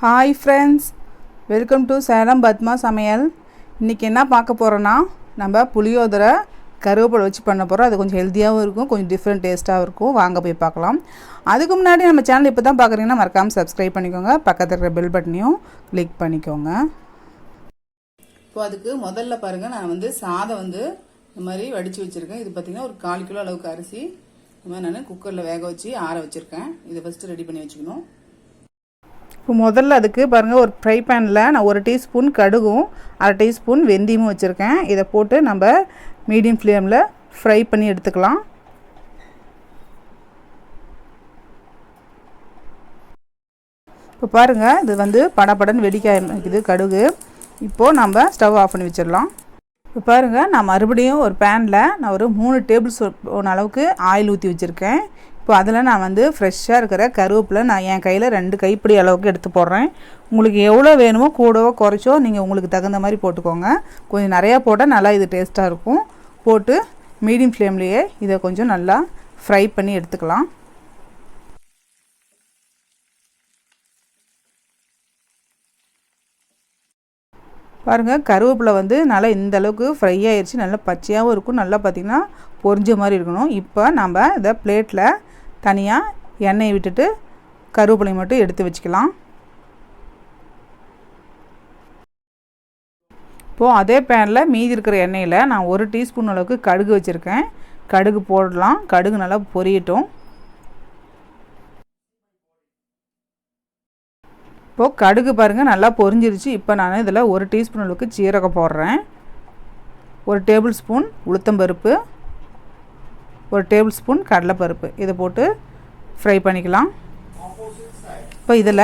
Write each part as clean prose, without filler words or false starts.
Hi friends, welcome to Salem Padma சமையல். இன்றைக்கி என்ன பார்க்க போகிறோன்னா, நம்ம புளியோதரை கருவேப்பிலை வச்சு பண்ண போகிறோம். அது கொஞ்சம் ஹெல்த்தியாகவும் இருக்கும், கொஞ்சம் டிஃப்ரெண்ட் டேஸ்ட்டாகவும் இருக்கும். வாங்க போய் பார்க்கலாம். அதுக்கு முன்னாடி நம்ம சேனல் இப்போ தான் பார்க்குறீங்கன்னா மறக்காமல் சப்ஸ்கிரைப் பண்ணிக்கோங்க. பக்கத்தில் இருக்கிற பெல் பட்டனையும் கிளிக் பண்ணிக்கோங்க. இப்போ அதுக்கு முதல்ல பாருங்கள், நான் சாதம் இந்த மாதிரி வடித்து வச்சுருக்கேன். இது பார்த்திங்கன்னா ஒரு 1/4 கிலோ அளவுக்கு அரிசி இந்த மாதிரி நான் குக்கரில் வேக வச்சு ஆற வச்சுருக்கேன். இதை ஃபஸ்ட்டு ரெடி பண்ணி வச்சுக்கணும். இப்போ முதல்ல அதுக்கு பாருங்கள், ஒரு ஃப்ரை பேனில் நான் 1 டீஸ்பூன் கடுகும் 1/2 டீஸ்பூன் வெந்தயமும் வச்சுருக்கேன். இதை போட்டு நம்ம மீடியம் ஃப்ளேமில் ஃப்ரை பண்ணி எடுத்துக்கலாம். இப்போ பாருங்கள், இது படபடன்னு வெடிக்க ஆரம்பிக்குது கடுகு. இப்போது நம்ம ஸ்டவ் ஆஃப் பண்ணி வச்சிடலாம். இப்போ பாருங்கள், நான் மறுபடியும் ஒரு பேனில் நான் ஒரு 3 டேபிள் ஸ்பூன் அளவுக்கு ஆயில் ஊற்றி வச்சுருக்கேன். இப்போ அதில் நான் ஃப்ரெஷ்ஷாக இருக்கிற கருவேப்பிலை நான் என் கையில் 2 கைப்பிடி அளவுக்கு எடுத்து போடுறேன். உங்களுக்கு எவ்வளோ வேணுமோ கூடவோ குறைச்சோ நீங்கள் உங்களுக்கு தகுந்த மாதிரி போட்டுக்கோங்க. கொஞ்சம் நிறையா போட்டால் நல்லா இது டேஸ்ட்டாக இருக்கும். போட்டு மீடியம் ஃப்ளேம்லேயே இதை கொஞ்சம் நல்லா ஃப்ரை பண்ணி எடுத்துக்கலாம். பாருங்கள், கருவேப்பிலை நல்லா இந்த அளவுக்கு ஃப்ரை ஆகிடுச்சு. நல்லா பச்சையாகவும் இருக்கும், நல்லா பார்த்திங்கன்னா பொரிஞ்ச மாதிரி இருக்கணும். இப்போ நம்ம இதை பிளேட்டில் தனியாக எண்ணெயை விட்டுட்டு கருவேப்பிலை மட்டும் எடுத்து வச்சுக்கலாம். இப்போது அதே பேனில் மீதி இருக்கிற எண்ணெயில் நான் 1 டீஸ்பூன் அளவுக்கு கடுகு வச்சுருக்கேன். கடுகு போடலாம். கடுகு நல்லா பொரியட்டும். இப்போது கடுகு பாருங்கள் நல்லா பொரிஞ்சிருச்சு. இப்போ நான் இதில் 1 டீஸ்பூன் அளவுக்கு சீரகம் போடுறேன். 1 டேபிள் ஸ்பூன் உளுத்தம்பருப்பு, 1 டேபிள் ஸ்பூன் கடலைப்பருப்பு, இதை போட்டு ஃப்ரை பண்ணிக்கலாம். இப்போ இதில்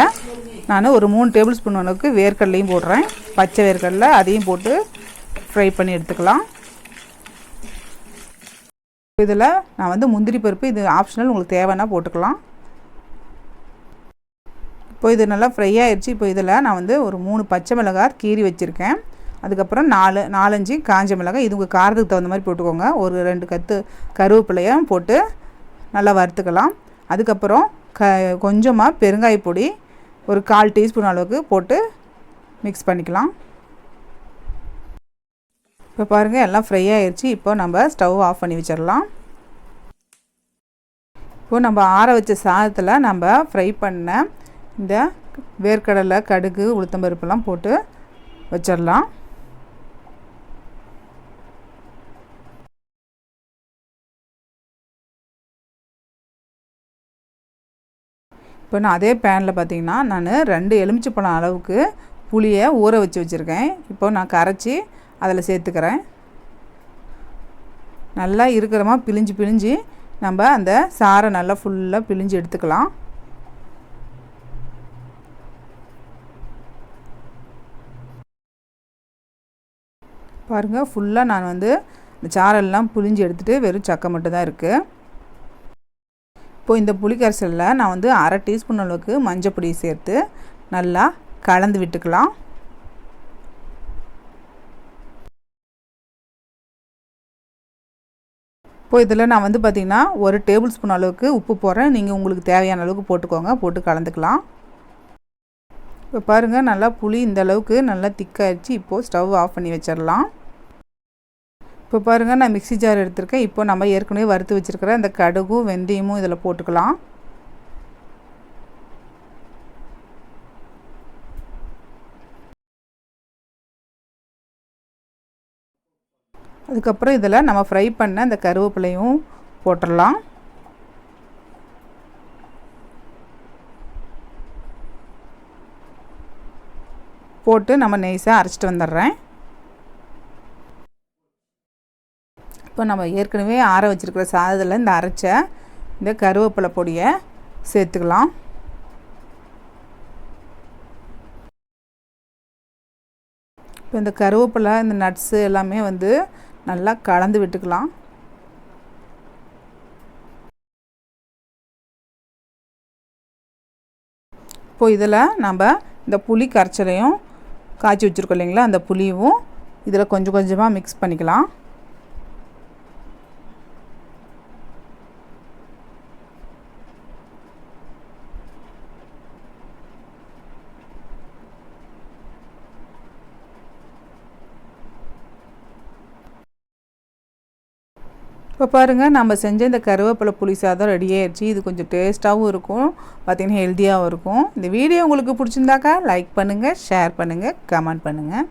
நான் ஒரு 3 டேபிள் ஸ்பூன் அளவுக்கு வேர்க்கடலையும் போடுறேன். பச்சை வேர்க்கடலை, அதையும் போட்டு ஃப்ரை பண்ணி எடுத்துக்கலாம். இதில் நான் முந்திரி பருப்பு, இது ஆப்ஷனல், உங்களுக்கு தேவைன்னா போட்டுக்கலாம். இப்போ இது நல்லா ஃப்ரை ஆகிடுச்சு. இப்போ இதில் நான் ஒரு 3 பச்சை மிளகாய் கீறி வச்சுருக்கேன். அதுக்கப்புறம் 4-5 காஞ்ச மிளகாய், இது உங்கள் காரத்துக்கு தகுந்த மாதிரி போட்டுக்கோங்க. ஒரு 2 கத்து கருவேப்பிலையும் போட்டு நல்லா வறுத்துக்கலாம். அதுக்கப்புறம் கொஞ்சமாக பெருங்காய பொடி ஒரு 1/4 டீஸ்பூன் அளவுக்கு போட்டு மிக்ஸ் பண்ணிக்கலாம். இப்போ பாருங்கள், எல்லாம் ஃப்ரை ஆகிடுச்சு. இப்போ நம்ம ஸ்டவ் ஆஃப் பண்ணி வச்சிடலாம். இப்போது நம்ம ஆற வச்ச சாதத்தில் நம்ம ஃப்ரை பண்ண இந்த வேர்க்கடலை, கடுகு, உளுத்தம்பருப்பெல்லாம் போட்டு வச்சிடலாம். இப்போ நான் அதே பேனில் பார்த்திங்கன்னா நான் 2 எலுமிச்சைப்பழம் அளவுக்கு புளியை ஊற வச்சு வச்சுருக்கேன். இப்போ நான் கரைச்சி அதில் சேர்த்துக்கிறேன். நல்லா இருக்கிறமா பிழிஞ்சு நம்ம அந்த சாறை நல்லா ஃபுல்லாக பிழிஞ்சு எடுத்துக்கலாம். பாருங்கள், ஃபுல்லாக நான் இந்த சாரெல்லாம் புழிஞ்சு எடுத்துகிட்டு வெறும் சக்கை மட்டும் தான் இருக்குது. இப்போது இந்த புளிக்கரைசலில் நான் 1/2 டீஸ்பூன் அளவுக்கு மஞ்சள் பொடி சேர்த்து நல்லா கலந்து விட்டுக்கலாம். இப்போது இதில் நான் பார்த்திங்கன்னா 1 டேபிள் ஸ்பூன் அளவுக்கு உப்பு போடுறேன். நீங்கள் உங்களுக்கு தேவையான அளவுக்கு போட்டுக்கோங்க, போட்டு கலந்துக்கலாம். இப்போ பாருங்கள், நல்லா புளி இந்த அளவுக்கு நல்லா திக்காகிடுச்சு. இப்போது ஸ்டவ் ஆஃப் பண்ணி வச்சிடலாம். இப்போ பாருங்கள், நான் மிக்ஸி ஜார் எடுத்திருக்கேன். இப்போ நம்ம ஏற்கனவே வறுத்து வச்சுருக்கிற இந்த கடுகும் வெந்தயமும் இதில் போட்டுக்கலாம். அதுக்கப்புறம் இதில் நம்ம ஃப்ரை பண்ண இந்த கருவேப்பிலையும் போட்டுடலாம். போட்டு நம்ம நைஸாக அரைச்சிட்டு வந்துடுறேன். இப்போ நம்ம ஏற்கனவே ஆற வச்சுருக்கிற சாதத்தில் இந்த அரைச்ச இந்த கருவேப்பிலை பொடியை சேர்த்துக்கலாம். இப்போ இந்த கருவேப்பிலை, இந்த நட்ஸு எல்லாமே நல்லா கலந்து விட்டுக்கலாம். இப்போது இதில் நம்ம இந்த புளி கரைச்சலையும் காய்ச்சி வச்சுருக்கோம் இல்லைங்களா, அந்த புளியும் இதில் கொஞ்சம் கொஞ்சமாக மிக்ஸ் பண்ணிக்கலாம். இப்போ பாருங்கள், நம்ம செஞ்ச இந்த கருவேப்பிலை புளி சாதம் ரெடி ஆயிடுச்சு. இது கொஞ்சம் டேஸ்ட்டாகவும் இருக்கும், பார்த்திங்கன்னா ஹெல்த்தியாகவும் இருக்கும். இந்த வீடியோ உங்களுக்கு பிடிச்சிருந்தாக்கா லைக் பண்ணுங்கள், ஷேர் பண்ணுங்கள், கமெண்ட் பண்ணுங்கள்.